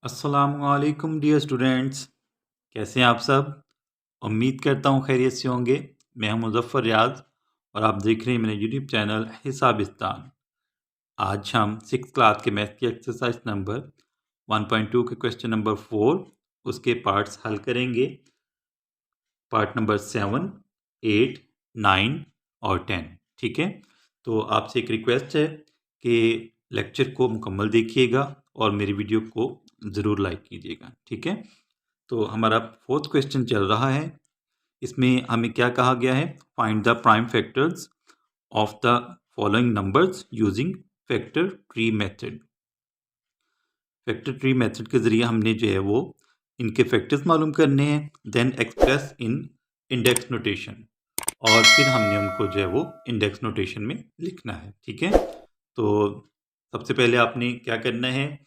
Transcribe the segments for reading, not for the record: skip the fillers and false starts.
अस्सलामुअलैकुम dear students, कैसे हैं आप सब। उम्मीद करता हूँ खैरियत से होंगे। मैं हूं मुज़फ़्फ़र रियाज़ और आप देख रहे हैं मेरा यूट्यूब चैनल हिसाबिस्तान। आज हम 6th क्लास के मैथ की एक्सरसाइज नंबर 1.2 के क्वेश्चन नंबर 4 उसके पार्ट्स हल करेंगे। पार्ट नंबर 7, 8, 9 और 10। ठीक है, तो आपसे एक रिक्वेस्ट है कि लेक्चर को मुकम्मल देखिएगा और मेरी वीडियो को ज़रूर लाइक कीजिएगा। ठीक है, तो हमारा 4th क्वेश्चन चल रहा है। इसमें हमें क्या कहा गया है, find the prime factors of the following numbers using factor tree method. Factor tree method के ज़रिए हमने जो है वो इनके फैक्टर्स मालूम करने हैं, then express in index notation, और फिर हमने उनको जो है वो इंडेक्स नोटेशन में लिखना है। ठीक है, तो सबसे पहले आपने क्या करना है,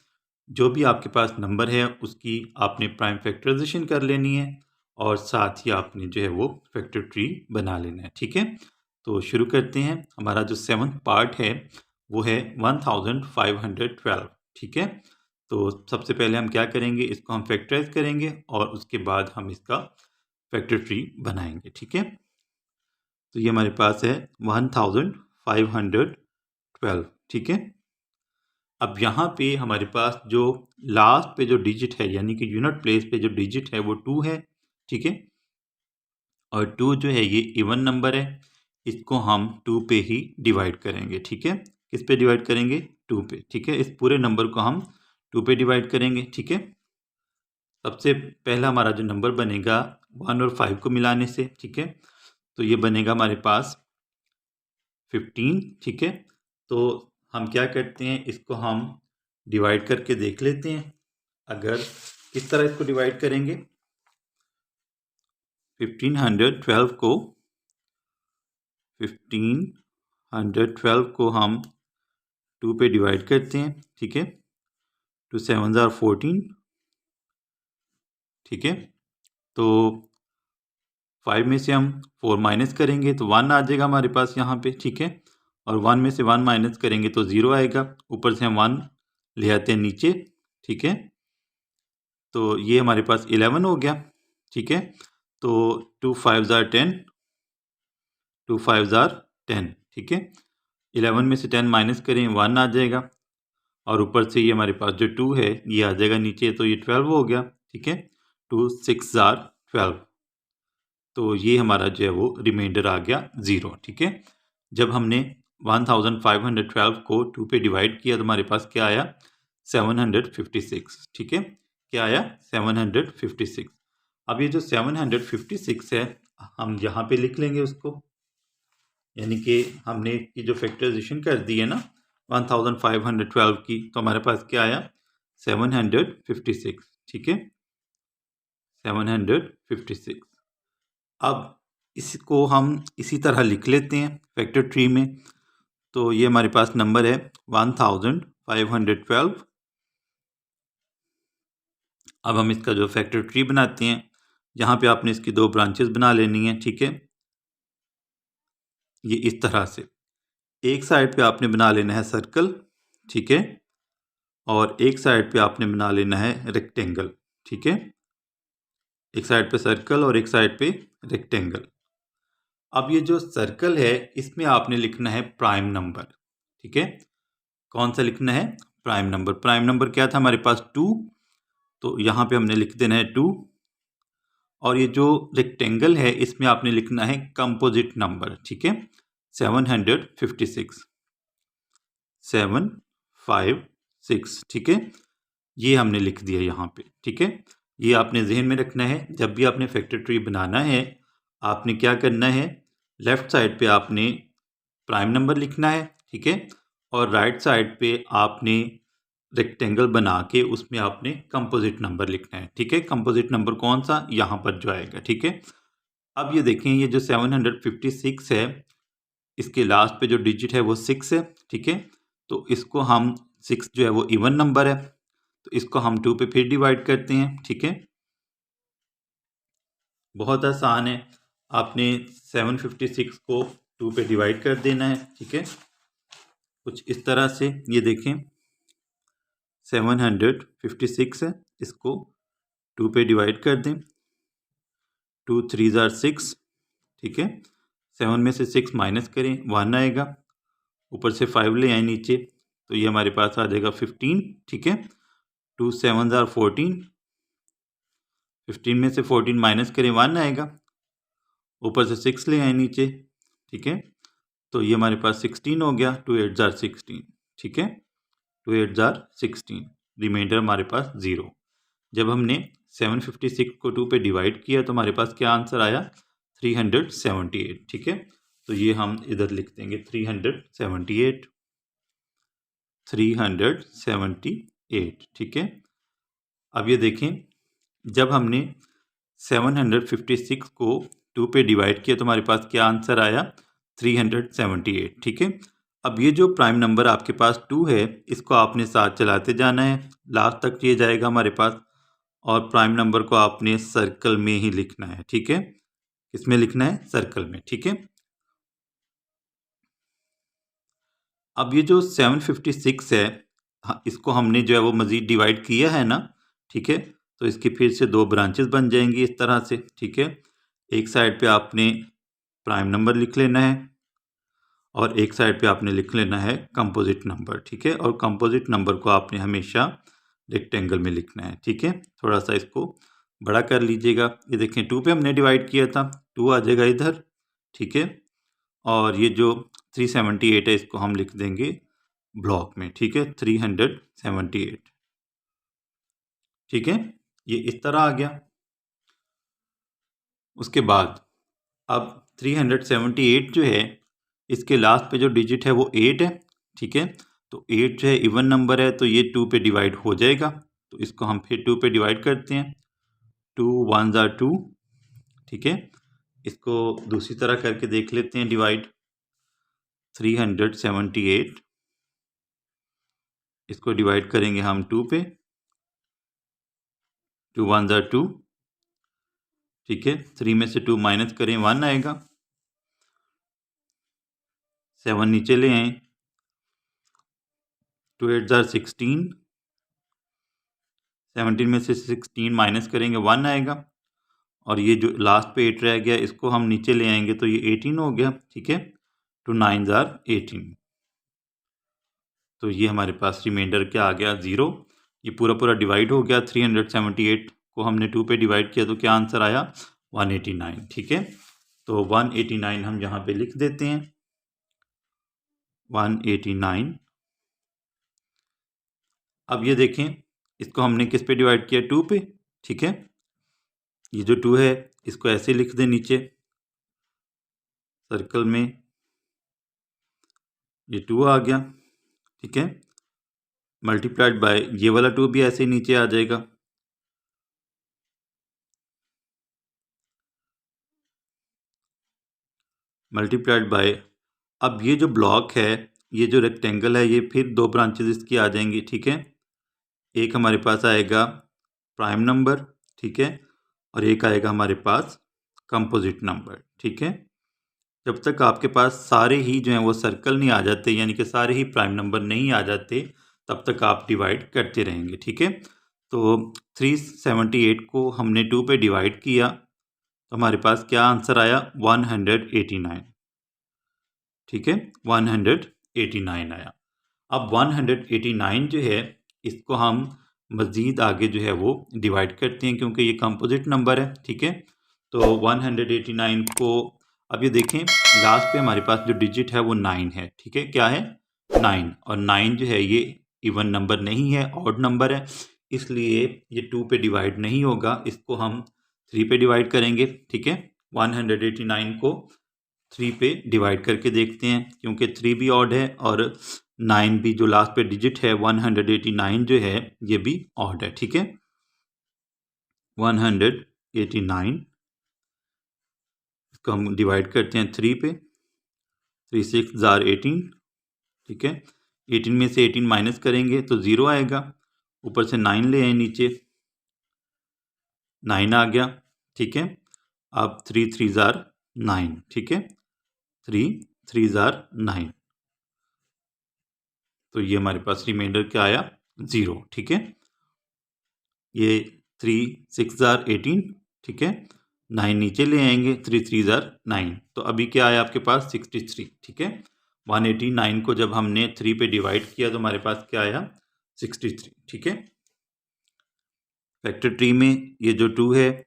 जो भी आपके पास नंबर है उसकी आपने प्राइम फैक्टराइजेशन कर लेनी है और साथ ही आपने जो है वो फैक्टर ट्री बना लेना है। ठीक है, तो शुरू करते हैं। हमारा जो 7th पार्ट है वो है 1512। ठीक है, तो सबसे पहले हम क्या करेंगे, इसको हम फैक्टराइज करेंगे और उसके बाद हम इसका फैक्टर ट्री बनाएंगे। ठीक है, तो ये हमारे पास है 1512। ठीक है, अब यहाँ पे हमारे पास जो लास्ट पे जो डिजिट है यानी कि यूनिट प्लेस पे जो डिजिट है वो 2 है। ठीक है, और 2 जो है ये इवन नंबर है, इसको हम 2 पे ही डिवाइड करेंगे। ठीक है, किस पे डिवाइड करेंगे, 2 पे। ठीक है, इस पूरे नंबर को हम 2 पे डिवाइड करेंगे। ठीक है, सबसे पहला हमारा जो नंबर बनेगा 1 और 5 को मिलाने से। ठीक है, तो ये बनेगा हमारे पास 15। ठीक है, तो हम क्या करते हैं, इसको हम डिवाइड करके देख लेते हैं। अगर किस तरह इसको डिवाइड करेंगे, 1512 को हम 2 पे डिवाइड करते हैं। ठीक है, 2 7 are 14। ठीक है, तो 5 में से हम 4 माइनस करेंगे तो 1 आ जाएगा हमारे पास यहाँ पे। ठीक है, और 1 में से 1 माइनस करेंगे तो 0 आएगा, ऊपर से हम 1 ले आते हैं नीचे। ठीक है, तो ये हमारे पास 11 हो गया। ठीक है, तो 2 5s are 10, 2 5s are 10। ठीक है, 11 में से 10 माइनस करें 1 आ जाएगा, और ऊपर से ये हमारे पास जो 2 है ये आ जाएगा नीचे, तो ये 12 हो गया। ठीक है, 2 6s are 12, तो ये हमारा जो है वो रिमाइंडर आ गया 0। ठीक है, जब हमने 1512 को 2 पे डिवाइड किया तो हमारे पास क्या आया, 756। ठीक है, क्या आया, 756। अब ये जो 756 है हम यहाँ पे लिख लेंगे उसको, यानी कि हमने की जो फैक्टराइजेशन कर दी है ना 1512 की, तो हमारे पास क्या आया, 756। ठीक है, 756। अब इसको हम इसी तरह लिख लेते हैं फैक्टर ट्री में। तो ये हमारे पास नंबर है 1512। अब हम इसका जो फैक्टर ट्री बनाते हैं, यहाँ पे आपने इसकी 2 ब्रांचेस बना लेनी है। ठीक है, ये इस तरह से एक साइड पे आपने बना लेना है सर्कल। ठीक है, और एक साइड पे आपने बना लेना है रेक्टेंगल। ठीक है, एक साइड पे सर्कल और एक साइड पे रेक्टेंगल। अब ये जो सर्कल है इसमें आपने लिखना है प्राइम नंबर। ठीक है, कौन सा लिखना है, प्राइम नंबर। प्राइम नंबर क्या था हमारे पास, 2, तो यहाँ पे हमने लिख देना है 2। और ये जो रेक्टेंगल है इसमें आपने लिखना है कंपोजिट नंबर। ठीक है, 756, 756। ठीक है, ये हमने लिख दिया यहाँ पे। ठीक है, ये आपने जहन में रखना है, जब भी आपने फैक्टर ट्री बनाना है आपने क्या करना है, लेफ्ट साइड पे आपने प्राइम नंबर लिखना है। ठीक है, और राइट साइड पे आपने रेक्टेंगल बना के उसमें आपने कंपोजिट नंबर लिखना है। ठीक है, कंपोजिट नंबर कौन सा, यहाँ पर जो आएगा। ठीक है, अब ये देखें, ये जो 756 है इसके लास्ट पे जो डिजिट है वो 6 है। ठीक है, तो इसको हम 6 जो है वो इवन नंबर है, तो इसको हम 2 पे फिर डिवाइड करते हैं। ठीक है, बहुत आसान है, आपने 756 को 2 पे डिवाइड कर देना है। ठीक है, कुछ इस तरह से, ये देखें 756 है, इसको 2 पे डिवाइड कर दें। 2 3 ज़ार 6, ठीक है। 7 में से 6 माइनस करें, 1 आएगा। ऊपर से 5 ले आए नीचे, तो ये हमारे पास आ जाएगा 15, ठीक है। 2 7 ज़ार 14, 15 में से 14 माइनस करें, 1 आएगा। ऊपर से 6 ले आए नीचे, ठीक है। तो ये हमारे पास 16 हो गया। 2 8 ज़ार 16, ठीक है। 2 8 ज़ार 16, रिमाइंडर हमारे पास 0। जब हमने 756 को 2 पे डिवाइड किया तो हमारे पास क्या आंसर आया? 378, ठीक है। तो ये हम इधर लिख देंगे 378, 378, ठीक है। अब ये देखें, जब हमने 756 को 2 पे डिवाइड किया तो हमारे पास क्या आंसर आया? 378, ठीक है। अब ये जो प्राइम नंबर आपके पास 2 है, इसको आपने साथ चलाते जाना है, लास्ट तक ये जाएगा हमारे पास। और प्राइम नंबर को आपने सर्कल में ही लिखना है, ठीक है। किसमें लिखना है? सर्कल में, ठीक है। अब ये जो 756 है, हाँ, इसको हमने जो है वो मज़ीद डिवाइड किया है ना, ठीक है। तो इसकी फिर से 2 ब्रांचेस बन जाएंगी इस तरह से, ठीक है। एक साइड पे आपने प्राइम नंबर लिख लेना है और एक साइड पे आपने लिख लेना है कंपोजिट नंबर, ठीक है। और कंपोजिट नंबर को आपने हमेशा रेक्टेंगल में लिखना है, ठीक है। थोड़ा सा इसको बड़ा कर लीजिएगा। ये देखें, 2 पे हमने डिवाइड किया था, 2 आ जाएगा इधर, ठीक है। और ये जो 378 है, इसको हम लिख देंगे ब्लॉक में, ठीक है। 378, ठीक है। ये इस तरह आ गया। उसके बाद अब 378 जो है, इसके लास्ट पे जो डिजिट है वो 8 है, ठीक है। तो 8 जो है इवन नंबर है, तो ये 2 पे डिवाइड हो जाएगा। तो इसको हम फिर 2 पे डिवाइड करते हैं। 2 1 ज़ार 2, ठीक है। इसको दूसरी तरह करके देख लेते हैं डिवाइड। 378, इसको डिवाइड करेंगे हम 2 पे। 2 1 ज़ार 2, ठीक है। 3 में से 2 माइनस करें, 1 आएगा। 7 नीचे ले आए। 2 8 ज़ार 16, 17 में से 16 माइनस करेंगे, 1 आएगा। और ये जो लास्ट पे 8 रह गया, इसको हम नीचे ले आएंगे तो ये 18 हो गया, ठीक है। 2 9 ज़ार 18, तो ये हमारे पास रिमाइंडर क्या आ गया? 0। ये पूरा पूरा डिवाइड हो गया। 378 को हमने 2 पे डिवाइड किया तो क्या आंसर आया? 189, ठीक है। तो 189 हम यहाँ पे लिख देते हैं, 189। अब ये देखें, इसको हमने किस पे डिवाइड किया? 2 पे, ठीक है। ये जो 2 है, इसको ऐसे लिख दें नीचे सर्कल में, ये 2 आ गया, ठीक है। मल्टीप्लाइड बाय ये वाला 2 भी ऐसे नीचे आ जाएगा। मल्टीप्लाइड बाय, अब ये जो ब्लॉक है, ये जो रेक्टेंगल है, ये फिर 2 ब्रांचेस इसकी आ जाएंगी, ठीक है। एक हमारे पास आएगा प्राइम नंबर, ठीक है। और एक आएगा हमारे पास कंपोजिट नंबर, ठीक है। जब तक आपके पास सारे ही जो हैं वो सर्कल नहीं आ जाते, यानी कि सारे ही प्राइम नंबर नहीं आ जाते, तब तक आप डिवाइड करते रहेंगे, ठीक है। तो 378 को हमने 2 पे डिवाइड किया तो हमारे पास क्या आंसर आया? 189, ठीक है। 189 आया। अब 189 जो है, इसको हम मज़ीद आगे जो है वो डिवाइड करते हैं, क्योंकि ये कंपोजिट नंबर है, ठीक है। तो 189 को, अब ये देखें, लास्ट पे हमारे पास जो डिजिट है वो 9 है, ठीक है। क्या है? 9। और 9 जो है ये इवन नंबर नहीं है, ऑड नंबर है, इसलिए ये 2 पे डिवाइड नहीं होगा। इसको हम 3 पे डिवाइड करेंगे, ठीक है। 189 को 3 पे डिवाइड करके देखते हैं, क्योंकि 3 भी ऑड है और 9 भी, जो लास्ट पे डिजिट है 189 जो है, ये भी ऑड है, ठीक है। 189, इसको हम डिवाइड करते हैं 3 पे। 3 6 ज़ार 18, ठीक है। 18 में से 18 माइनस करेंगे तो 0 आएगा। ऊपर से 9 ले आए नीचे, 9 आ गया, ठीक है। अब 3 3 ज़ार 9, ठीक है। 3 3 ज़ार 9, तो ये हमारे पास रिमाइंडर क्या आया? 0, ठीक है। ये 3 6 जार 18, ठीक है, 9 नीचे ले आएंगे, 3 3 जार 9, तो अभी क्या है आपके पास 63, ठीक है। 189 को जब हमने 3 पे डिवाइड किया तो हमारे पास क्या आया 63, ठीक है। फैक्टर ट्री में ये जो 2 है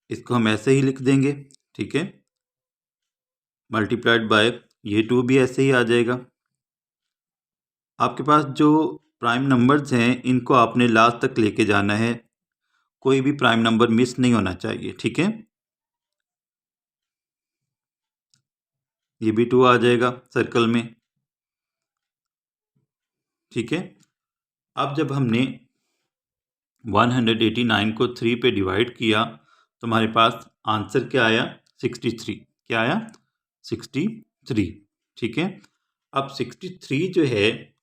इसको हम ऐसे ही लिख देंगे, ठीक है, मल्टीप्लाइड बाय ये 2 भी ऐसे ही आ जाएगा। आपके पास जो प्राइम नंबर्स हैं इनको आपने लास्ट तक लेके जाना है, कोई भी प्राइम नंबर मिस नहीं होना चाहिए, ठीक है। ये भी 2 आ जाएगा सर्कल में, ठीक है। अब जब हमने 189 को 3 पे डिवाइड किया तो हमारे पास आंसर क्या आया 63, क्या आया 63, ठीक है। अब 63 जो है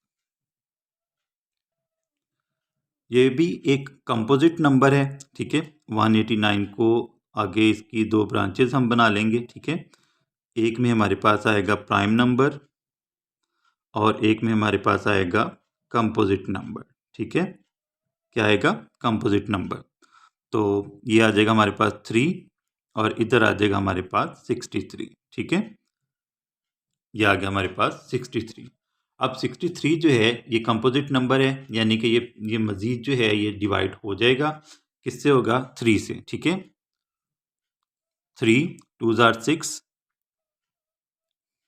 ये भी एक कंपोजिट नंबर है, ठीक है। 189 को आगे इसकी 2 ब्रांचेस हम बना लेंगे, ठीक है। एक में हमारे पास आएगा प्राइम नंबर और एक में हमारे पास आएगा कंपोजिट नंबर, ठीक है। क्या आएगा कंपोजिट नंबर, तो ये आ जाएगा हमारे पास 3 और इधर आ जाएगा हमारे पास 63, ठीक है। ये आ गया हमारे पास 63। अब 63 जो है ये कंपोजिट नंबर है, यानी कि ये मजीद जो है ये डिवाइड हो जाएगा, किससे होगा 3 से, ठीक है। 3 2 जार 6,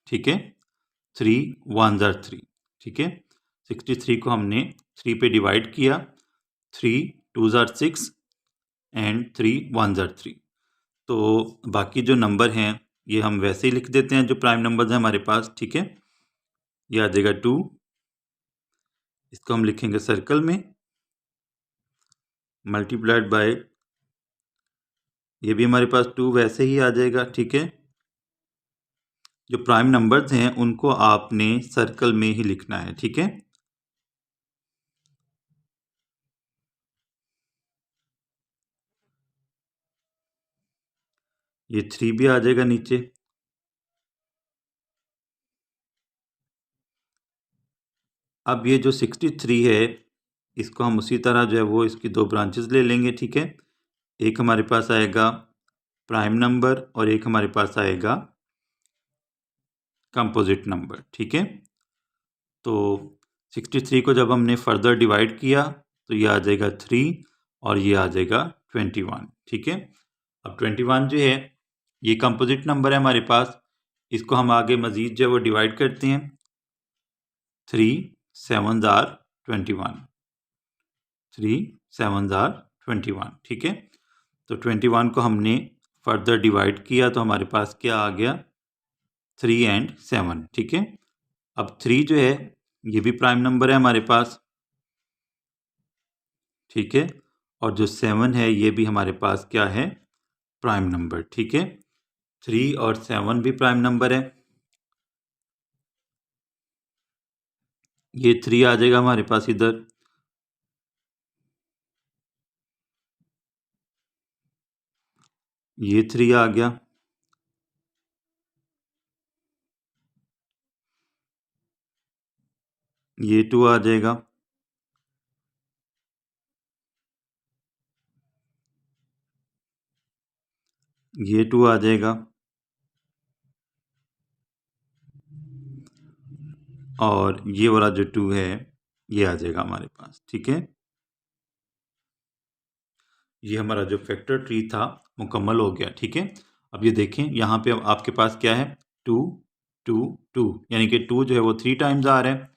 ठीक है, 3 1 जार 3, ठीक है। 63 को हमने 3 पे डिवाइड किया, 3 2 जार 6 एंड 3 1 जार 3, तो बाकी जो नंबर हैं ये हम वैसे ही लिख देते हैं जो प्राइम नंबर्स हैं हमारे पास, ठीक है। ये आ जाएगा 2, इसको हम लिखेंगे सर्कल में, मल्टीप्लाइड बाय ये भी हमारे पास 2 वैसे ही आ जाएगा, ठीक है। जो प्राइम नंबर्स हैं उनको आपने सर्कल में ही लिखना है, ठीक है। ये 3 भी आ जाएगा नीचे। अब ये जो 63 है इसको हम उसी तरह जो है वो इसकी 2 ब्रांचेस ले लेंगे, ठीक है। एक हमारे पास आएगा प्राइम नंबर और एक हमारे पास आएगा कंपोजिट नंबर, ठीक है। तो 63 को जब हमने फर्दर डिवाइड किया तो ये आ जाएगा 3 और ये आ जाएगा 21, ठीक है। अब 21 जो है ये कंपोजिट नंबर है हमारे पास, इसको हम आगे मज़ीद जो है वो डिवाइड करते हैं, 3 7 जार 21, 3 7 जार 21, ठीक है। तो 21 को हमने फर्दर डिवाइड किया तो हमारे पास क्या आ गया 3 एंड 7, ठीक है। अब 3 जो है ये भी प्राइम नंबर है हमारे पास, ठीक है, और जो 7 है ये भी हमारे पास क्या है प्राइम नंबर, ठीक है। 3 और 7 भी प्राइम नंबर है, ये 3 आ जाएगा हमारे पास इधर, ये 3 आ गया, ये 2 आ जाएगा, ये 2 आ जाएगा, और ये वाला जो 2 है ये आ जाएगा हमारे पास, ठीक है। ये हमारा जो फैक्टर ट्री था मुकम्मल हो गया, ठीक है। अब ये देखें यहाँ पे अब आपके पास क्या है 2 2 2, यानी कि 2 जो है वो 3 टाइम्स आ रहा है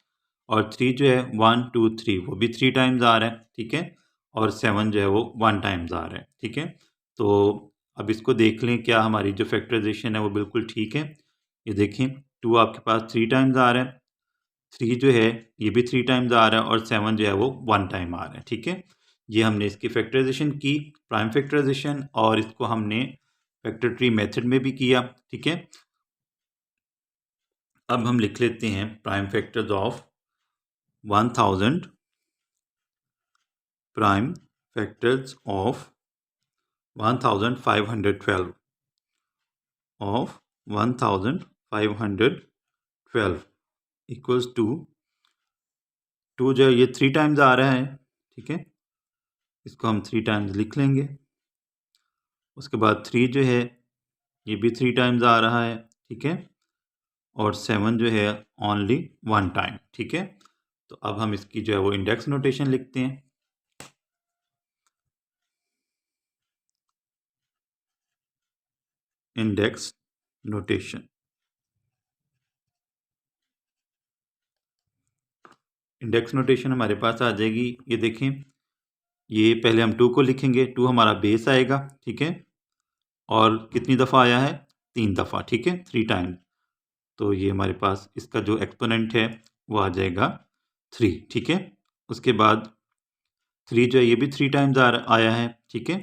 और 3 जो है 1 2 3 वो भी 3 टाइम्स आ रहा है, ठीक है, और 7 जो है वो 1 टाइम्स आ रहा है, ठीक है। तो अब इसको देख लें क्या हमारी जो फैक्टराइजेशन है वो बिल्कुल ठीक है। ये देखें 2 आपके पास 3 टाइम्स आ रहा है, 3 जो है ये भी 3 टाइम्स आ रहा है और 7 जो है वो 1 टाइम आ रहा है, ठीक है। ये हमने इसकी फैक्टराइजेशन की, प्राइम फैक्टराइजेशन, और इसको हमने फैक्टर ट्री मेथड में भी किया, ठीक है। अब हम लिख लेते हैं prime factors of 1000, prime factors of 1512 of 1512 equals to 2 जो है ये 3 टाइम्स आ रहा है, ठीक है, इसको हम 3 टाइम्स लिख लेंगे। उसके बाद 3 जो है ये भी 3 टाइम्स आ रहा है, ठीक है, और 7 जो है ओनली 1 टाइम, ठीक है। तो अब हम इसकी जो है वो इंडेक्स नोटेशन लिखते हैं। इंडेक्स नोटेशन, इंडेक्स नोटेशन हमारे पास आ जाएगी। ये देखें, ये पहले हम 2 को लिखेंगे, 2 हमारा बेस आएगा, ठीक है, और कितनी दफ़ा आया है, 3 दफ़ा, ठीक है, 3 टाइम्स। तो ये हमारे पास इसका जो एक्सपोनेंट है वो आ जाएगा 3, ठीक है। उसके बाद 3 जो है ये भी 3 टाइम्स आया है, ठीक है।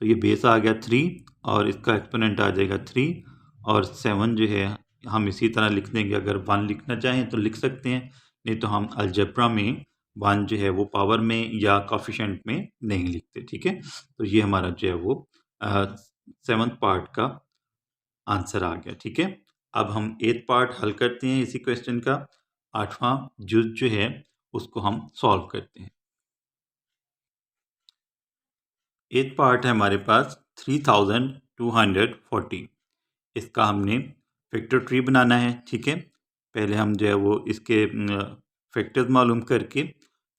तो ये बेस आ गया 3 और इसका एक्सपोनेंट आ जाएगा 3, और 7 जो है हम इसी तरह लिख देंगे। अगर 1 लिखना चाहें तो लिख सकते हैं, नहीं तो हम अलजेब्रा में 1 जो है वो पावर में या कोफिशिएंट में नहीं लिखते, ठीक है। तो ये हमारा जो है वो 7th पार्ट का आंसर आ गया, ठीक है। अब हम 8th पार्ट हल करते हैं इसी क्वेश्चन का। 8वां जुज जो है उसको हम सॉल्व करते हैं। 8th पार्ट है हमारे पास 3240। इसका हमने फैक्टर ट्री बनाना है, ठीक है। पहले हम जो है वो इसके फैक्टर्स मालूम करके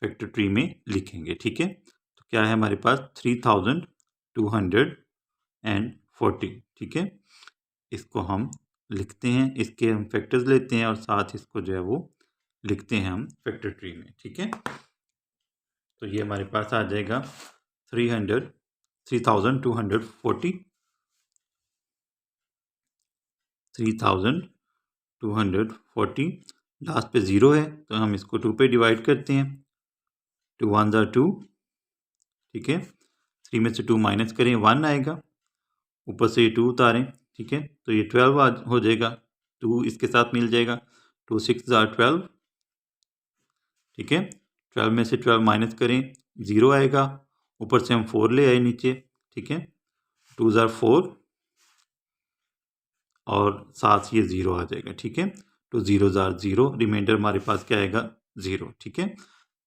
फैक्टर ट्री में लिखेंगे, ठीक है। तो क्या है हमारे पास 3240, ठीक है। इसको हम लिखते हैं, इसके हम फैक्टर्स लेते हैं और साथ इसको जो है वो लिखते हैं हम फैक्टर ट्री में, ठीक है। तो ये हमारे पास आ जाएगा 3240, 3240। लास्ट पे 0 है तो हम इसको 2 पे डिवाइड करते हैं। 2 1 ज़ा 2, ठीक है। 3 में से 2 माइनस करें 1 आएगा, ऊपर से ये 2 उतारें, ठीक है। तो ये 12 हो जाएगा, 2 इसके साथ मिल जाएगा। 2 6 ज़ा 12, ठीक है। 12 में से 12 माइनस करें 0 आएगा, ऊपर से हम 4 ले आए नीचे, ठीक है। 2 ज़ा 4 और साथ ये 0 आ जाएगा, ठीक है। तो 0 ज़ा 0, रिमाइंडर हमारे पास क्या आएगा 0, ठीक है।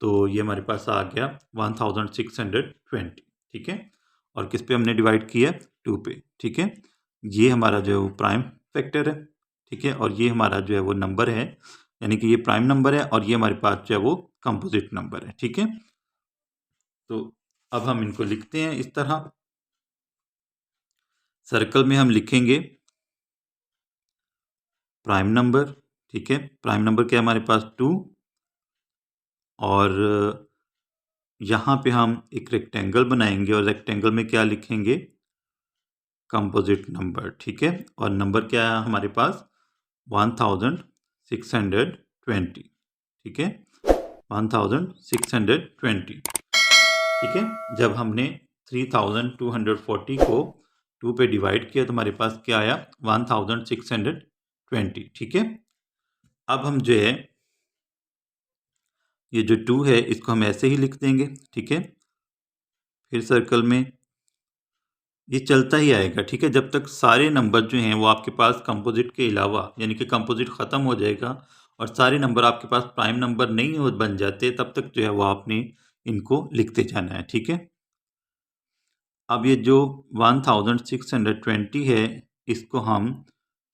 तो ये हमारे पास आ गया 1620, ठीक है। और किस पे हमने डिवाइड किया, 2 पे, ठीक है। ये हमारा जो है वो प्राइम फैक्टर है, ठीक है, और ये हमारा जो है वो नंबर है, यानी कि ये प्राइम नंबर है और ये हमारे पास जो है वो कंपोजिट नंबर है, ठीक है। तो अब हम इनको लिखते हैं इस तरह। सर्कल में हम लिखेंगे प्राइम नंबर, ठीक है। प्राइम नंबर क्या है हमारे पास 2, और यहाँ पे हम एक रेक्टेंगल बनाएंगे और रेक्टेंगल में क्या लिखेंगे, कंपोजिट नंबर, ठीक है। और नंबर क्या है हमारे पास 1620, ठीक है, 1620, ठीक है। जब हमने 3240 को 2 पे डिवाइड किया तो हमारे पास क्या आया 1620, ठीक है। अब हम जो है ये जो 2 है इसको हम ऐसे ही लिख देंगे, ठीक है। फिर सर्कल में ये चलता ही आएगा, ठीक है, जब तक सारे नंबर जो हैं वो आपके पास कंपोजिट के अलावा, यानी कि कंपोजिट ख़त्म हो जाएगा और सारे नंबर आपके पास प्राइम नंबर नहीं हो बन जाते, तब तक जो है वो आपने इनको लिखते जाना है, ठीक है। अब ये जो 1620 है इसको हम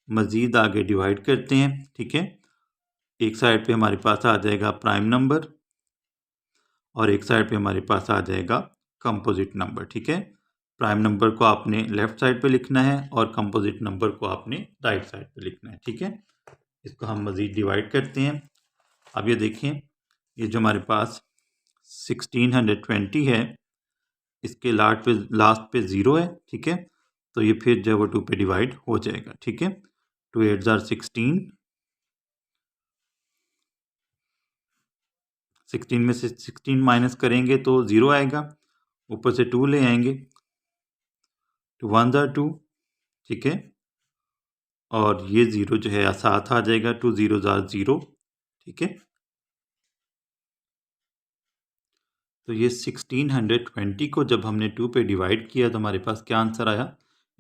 मज़ीद आगे डिवाइड करते हैं, ठीक है। एक साइड पे हमारे पास आ जाएगा प्राइम नंबर और एक साइड पे हमारे पास आ जाएगा कंपोजिट नंबर, ठीक है। प्राइम नंबर को आपने लेफ्ट साइड पे लिखना है और कंपोजिट नंबर को आपने राइट साइड पे लिखना है, ठीक है। इसको हम मज़ीद डिवाइड करते हैं। अब ये देखें, ये जो हमारे पास 1620 है इसके लास्ट पे 0 है, ठीक है। तो ये फिर जो है वो 2 पे डिवाइड हो जाएगा, ठीक है। 2 8 ज़ा 16, 16 में से 16 माइनस करेंगे तो 0 आएगा, ऊपर से 2 ले आएंगे, 2 1 ज़ा 2, ठीक है। और ये 0 जो है साथ आ जाएगा, 2 0 ज़ा 0, ठीक है। तो ये 1620 को जब हमने 2 पे डिवाइड किया तो हमारे पास क्या आंसर आया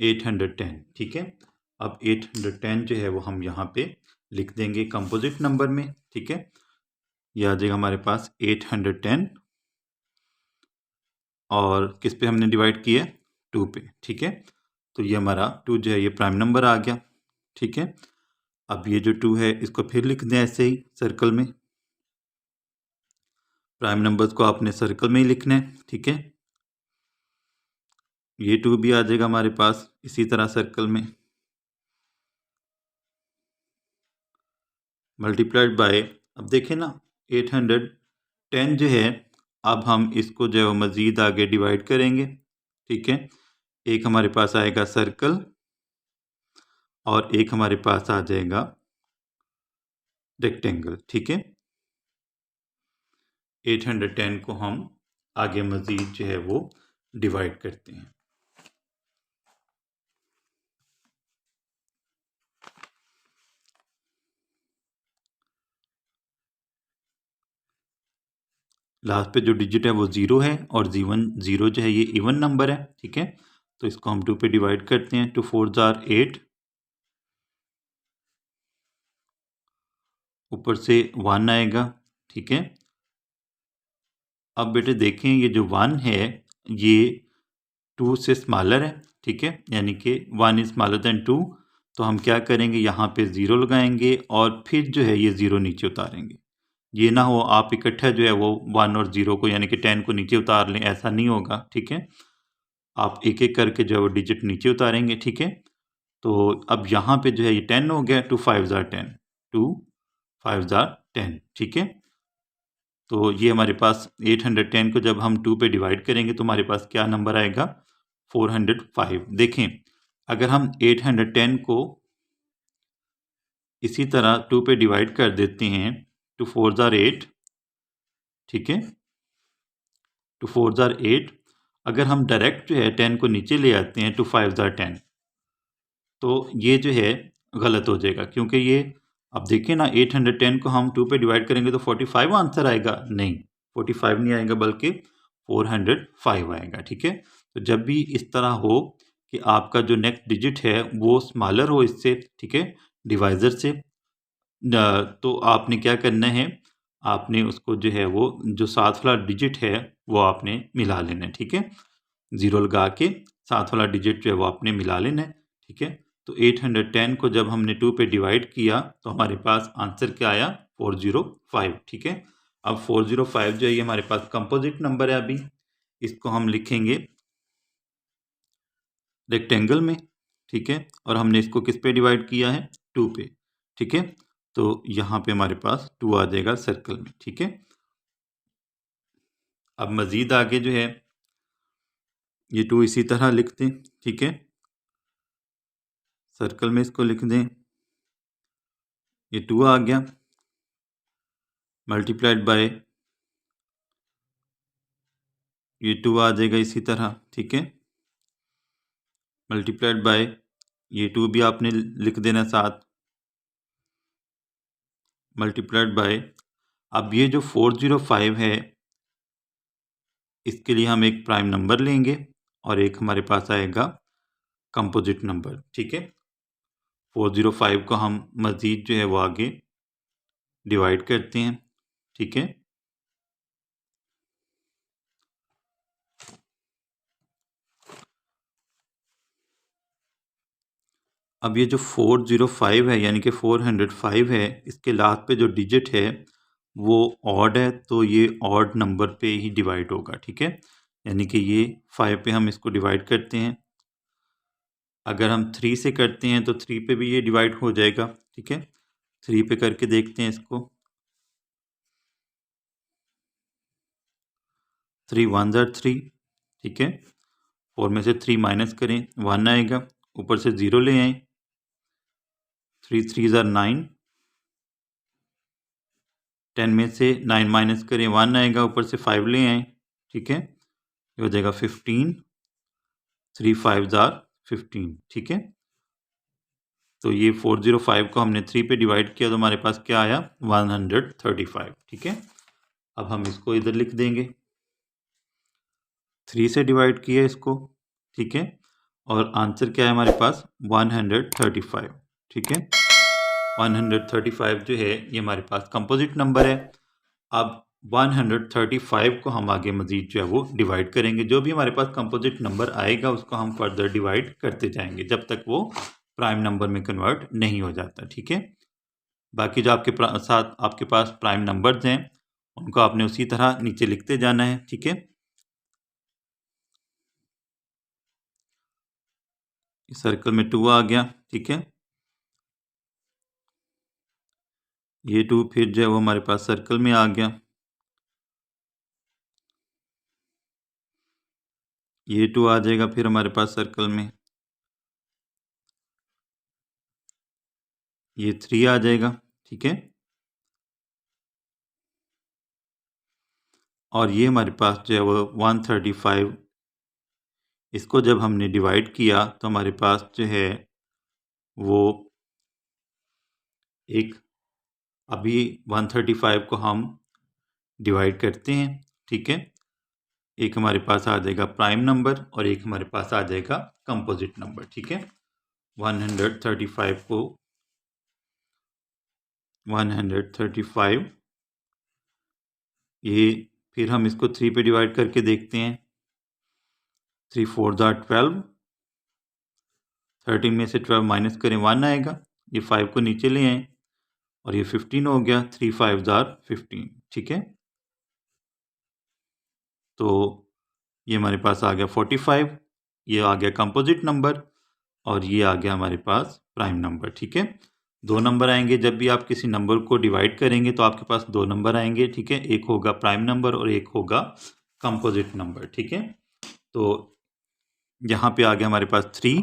810, ठीक है। अब 810 जो है वो हम यहाँ पे लिख देंगे कंपोजिट नंबर में, ठीक है। ये आ जाएगा हमारे पास 810, और किस पे हमने डिवाइड किया, 2 पे। ठीक है, तो ये हमारा 2 जो है ये प्राइम नंबर आ गया। ठीक है, अब ये जो 2 है इसको फिर लिख दें ऐसे ही सर्कल में। प्राइम नंबर्स को आपने सर्कल में ही लिखना है। ठीक है, ये 2 भी आ जाएगा हमारे पास इसी तरह सर्कल में, मल्टीप्लाइड बाय, अब देखें ना 810 जो है, अब हम इसको जो है मज़ीद आगे डिवाइड करेंगे। ठीक है, एक हमारे पास आएगा सर्कल और एक हमारे पास आ जाएगा रेक्टेंगल। ठीक है, 810 को हम आगे मज़ीद जो है वो डिवाइड करते हैं। लास्ट पे जो डिजिट है वो 0 है और जीवन 0 जो है ये इवन नंबर है। ठीक है, तो इसको हम 2 पे डिवाइड करते हैं। 2 4 जार 8, ऊपर से 1 आएगा। ठीक है, अब बेटे देखें ये जो 1 है ये 2 से स्मॉलर है। ठीक है, यानी कि 1 इज स्मॉलर देन 2, तो हम क्या करेंगे यहाँ पे 0 लगाएंगे और फिर जो है ये 0 नीचे उतारेंगे। ये ना हो आप इकट्ठा जो है वो 1 और 0 को यानी कि 10 को नीचे उतार लें, ऐसा नहीं होगा। ठीक है, आप एक एक करके जो है वो डिजिट नीचे उतारेंगे। ठीक है, तो अब यहाँ पे जो है ये 10 हो गया। 2 5 जार 10, 2 5 जार 10। ठीक है, तो ये हमारे पास 810 को जब हम 2 पे डिवाइड करेंगे तो हमारे पास क्या नंबर आएगा, 405। देखें अगर हम 810 को इसी तरह 2 पे डिवाइड कर देते हैं, 2 4 जार 8। ठीक है, 2 4 जार 8, अगर हम डायरेक्ट जो है 10 को नीचे ले आते हैं 2 5 जार 10, तो ये जो है गलत हो जाएगा, क्योंकि ये अब देखिए ना 810 को हम 2 पे डिवाइड करेंगे तो 45 आंसर आएगा। नहीं, 45 नहीं आएगा बल्कि 405 आएगा। ठीक है, तो जब भी इस तरह हो कि आपका जो नेक्स्ट डिजिट है वो स्मॉलर हो इससे, ठीक है, डिवाइज़र से, तो आपने क्या करना है, आपने उसको जो है वो जो साथ वाला डिजिट है वो आपने मिला लेना है। ठीक है, 0 लगा के साथ वाला डिजिट जो है वो आपने मिला लेना है। ठीक है, तो 810 को जब हमने 2 पे डिवाइड किया तो हमारे पास आंसर क्या आया, 405। ठीक है, अब 405 जो है ये हमारे पास कंपोजिट नंबर है। अभी इसको हम लिखेंगे रेक्टेंगल में। ठीक है, और हमने इसको किस पे डिवाइड किया है, 2 पे। ठीक है, तो यहाँ पे हमारे पास 2 आ जाएगा सर्कल में। ठीक है, अब मज़ीद आगे जो है ये 2 इसी तरह लिख दें। ठीक है, सर्कल में इसको लिख दें, ये 2 आ गया, मल्टीप्लाइड बाय ये 2 आ जाएगा इसी तरह। ठीक है, मल्टीप्लाइड बाय ये 2 भी आपने लिख देना साथ, मल्टीप्लाइड बाय, अब ये जो 405 है इसके लिए हम एक प्राइम नंबर लेंगे और एक हमारे पास आएगा कंपोजिट नंबर। ठीक है, 405 को हम मज़ीद जो है वो आगे डिवाइड करते हैं। ठीक है, अब ये जो 405 है यानी कि 405 है, इसके लास्ट पे जो डिजिट है वो ऑड है, तो ये ऑड नंबर पे ही डिवाइड होगा। ठीक है, यानी कि ये 5 पे हम इसको डिवाइड करते हैं। अगर हम 3 से करते हैं तो 3 पे भी ये डिवाइड हो जाएगा। ठीक है, 3 पे करके देखते हैं इसको, 3 1 ज़ार 3। ठीक है, 4 में से 3 माइनस करें 1 आएगा, ऊपर से 0 ले आए, 3 3 ज़ार 9, 10 में से 9 माइनस करें 1 आएगा, ऊपर से 5 ले आए। ठीक है, ये हो जाएगा 15, 3 5 ज़ार 15। ठीक है, तो ये 405 को हमने 3 पे डिवाइड किया तो हमारे पास क्या आया, 135। ठीक है, अब हम इसको इधर लिख देंगे, 3 से डिवाइड किया इसको। ठीक है, और आंसर क्या है हमारे पास, 135। ठीक है, 135 जो है ये हमारे पास कंपोजिट नंबर है। अब 135 को हम आगे मज़ीद जो है वो डिवाइड करेंगे। जो भी हमारे पास कंपोजिट नंबर आएगा उसको हम फर्दर डिवाइड करते जाएंगे जब तक वो प्राइम नंबर में कन्वर्ट नहीं हो जाता। ठीक है, बाकी जो आपके साथ आपके पास प्राइम नंबर्स हैं उनको आपने उसी तरह नीचे लिखते जाना है। ठीक है, सर्कल में 2 आ गया। ठीक है, ये 2 फिर जो है वो हमारे पास सर्कल में आ गया। ये 2 आ जाएगा फिर हमारे पास सर्कल में। ये 3 आ जाएगा। ठीक है, और ये हमारे पास जो है वो 135, इसको जब हमने डिवाइड किया तो हमारे पास जो है वो एक, अभी 135 को हम डिवाइड करते हैं। ठीक है, एक हमारे पास आ जाएगा प्राइम नंबर और एक हमारे पास आ जाएगा कंपोजिट नंबर। ठीक है, 135 को 135, ये फिर हम इसको 3 पे डिवाइड करके देखते हैं। 3 4 12, 13 में से 12 माइनस करें 1 आएगा। ये 5 को नीचे ले आए और ये 15 हो गया। 3 5 15। ठीक है, तो ये हमारे पास आ गया 45, ये आ गया कंपोजिट नंबर और ये आ गया हमारे पास प्राइम नंबर। ठीक है, 2 नंबर आएंगे जब भी आप किसी नंबर को डिवाइड करेंगे तो आपके पास 2 नंबर आएंगे। ठीक है, एक होगा प्राइम नंबर और एक होगा कंपोजिट नंबर। ठीक है, तो यहाँ पे आ गया हमारे पास 3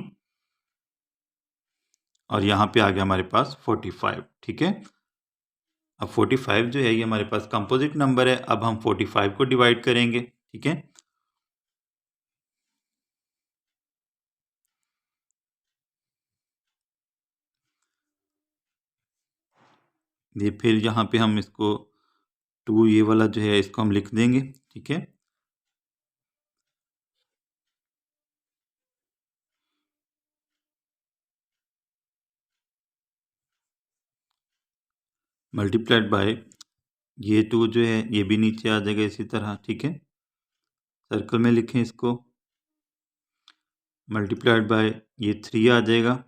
और यहाँ पे आ गया हमारे पास 45। ठीक है, अब 45 जो है ये हमारे पास कंपोजिट नंबर है। अब हम 45 को डिवाइड करेंगे। ठीक है, ये फिर यहाँ पे हम इसको 2, ये वाला जो है इसको हम लिख देंगे। ठीक है, मल्टीप्लाइड बाय ये 2 जो है ये भी नीचे आ जाएगा इसी तरह। ठीक है, सर्कल में लिखें इसको, मल्टीप्लाइड बाय ये 3 आ जाएगा।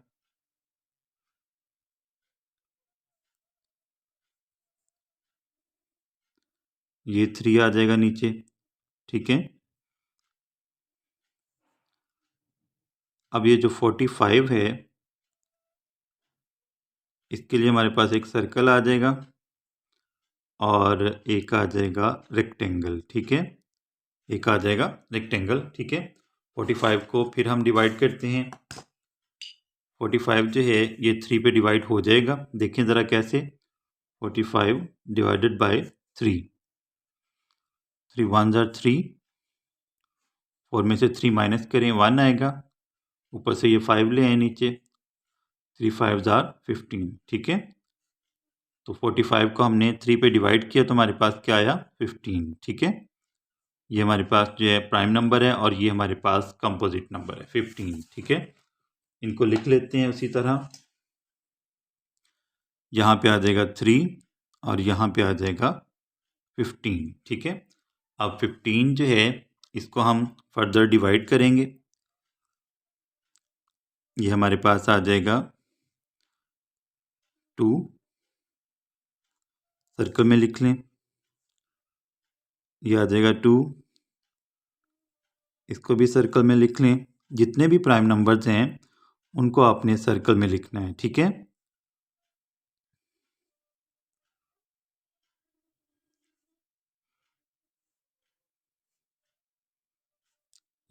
ये 3 आ जाएगा नीचे। ठीक है, अब ये जो 45 है इसके लिए हमारे पास एक सर्कल आ जाएगा और एक आ जाएगा रेक्टेंगल। ठीक है, एक आ जाएगा रेक्टेंगल। ठीक है, 45 को फिर हम डिवाइड करते हैं। 45 जो है ये 3 पे डिवाइड हो जाएगा। देखें ज़रा कैसे, 45 डिवाइडेड बाय 3, 3 1 3, 4 में से 3 माइनस करें 1 आएगा। ऊपर से ये 5 ले आए नीचे, 3 5 15। ठीक है, तो 45 को हमने 3 पे डिवाइड किया तो हमारे पास क्या आया, 15। ठीक है, ये हमारे पास जो है प्राइम नंबर है और ये हमारे पास कंपोजिट नंबर है 15। ठीक है, इनको लिख लेते हैं उसी तरह। यहाँ पे आ जाएगा 3 और यहाँ पे आ जाएगा 15। ठीक है, अब 15 जो है इसको हम फर्दर डिवाइड करेंगे। ये हमारे पास आ जाएगा 2, सर्कल में लिख लें। ये आ जाएगा 2, इसको भी सर्कल में लिख लें। जितने भी प्राइम नंबर्स हैं उनको आपने सर्कल में लिखना है। ठीक है,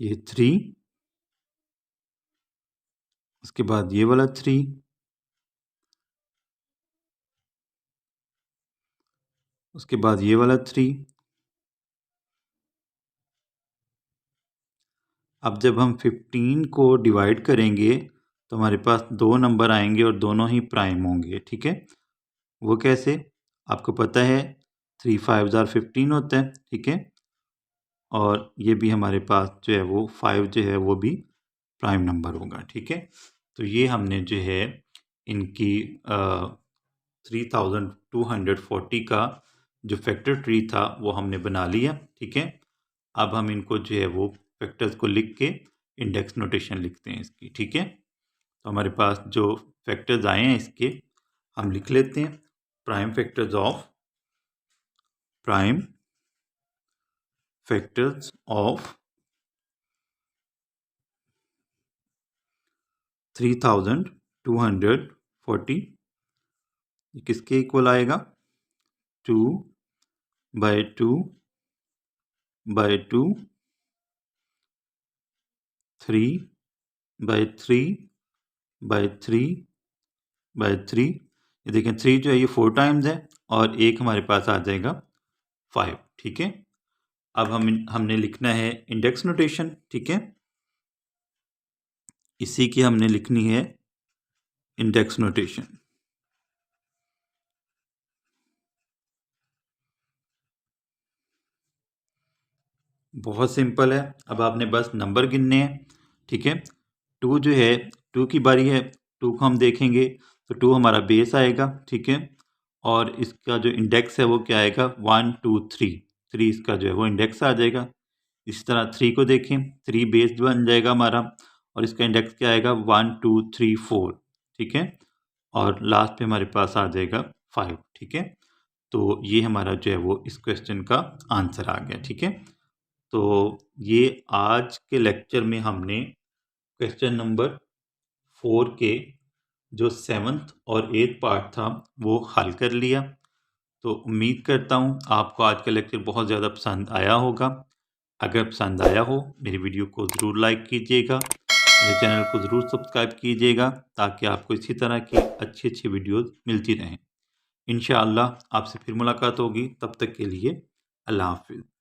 ये 3, उसके बाद ये वाला 3, उसके बाद ये वाला 3। अब जब हम 15 को डिवाइड करेंगे तो हमारे पास 2 नंबर आएंगे और दोनों ही प्राइम होंगे। ठीक है, वो कैसे, आपको पता है 3 5 15 होता है। ठीक है, और ये भी हमारे पास जो है वो 5 जो है वो भी प्राइम नंबर होगा। ठीक है, तो ये हमने जो है इनकी 3240 का जो फैक्टर ट्री था वो हमने बना लिया। ठीक है, अब हम इनको जो है वो फैक्टर्स को लिख के इंडेक्स नोटेशन लिखते हैं इसकी। ठीक है, तो हमारे पास जो फैक्टर्स आए हैं इसके हम लिख लेते हैं। प्राइम फैक्टर्स ऑफ 3240 ये किसके इक्वल आएगा? 2/2/2 3/3/3/3। ये देखें 3 जो है ये 4 टाइम्स है और एक हमारे पास आ जाएगा 5। ठीक है, अब हमने लिखना है इंडेक्स नोटेशन। ठीक है, इसी की हमने लिखनी है इंडेक्स नोटेशन। बहुत सिंपल है, अब आपने बस नंबर गिनने हैं। ठीक है, 2 जो है 2 की बारी है, 2 को हम देखेंगे तो 2 हमारा बेस आएगा। ठीक है, और इसका जो इंडेक्स है वो क्या आएगा? 1 2 3 3 इसका जो है वो इंडेक्स आ जाएगा। इसी तरह 3 को देखें, 3 बेस बन जाएगा हमारा और इसका इंडेक्स क्या आएगा? 1 2 3 4। ठीक है, और लास्ट पे हमारे पास आ जाएगा 5। ठीक है, तो ये हमारा जो है वो इस क्वेश्चन का आंसर आ गया। ठीक है, तो ये आज के लेक्चर में हमने क्वेश्चन नंबर 4 के जो 7th और 8th पार्ट था वो हल कर लिया। तो उम्मीद करता हूँ आपको आज का लेक्चर बहुत ज़्यादा पसंद आया होगा। अगर पसंद आया हो मेरी वीडियो को ज़रूर लाइक कीजिएगा, मेरे चैनल को ज़रूर सब्सक्राइब कीजिएगा ताकि आपको इसी तरह की अच्छी अच्छी वीडियोज़ मिलती रहें। इंशाअल्लाह आपसे फिर मुलाकात होगी, तब तक के लिए अल्लाह हाफिज़।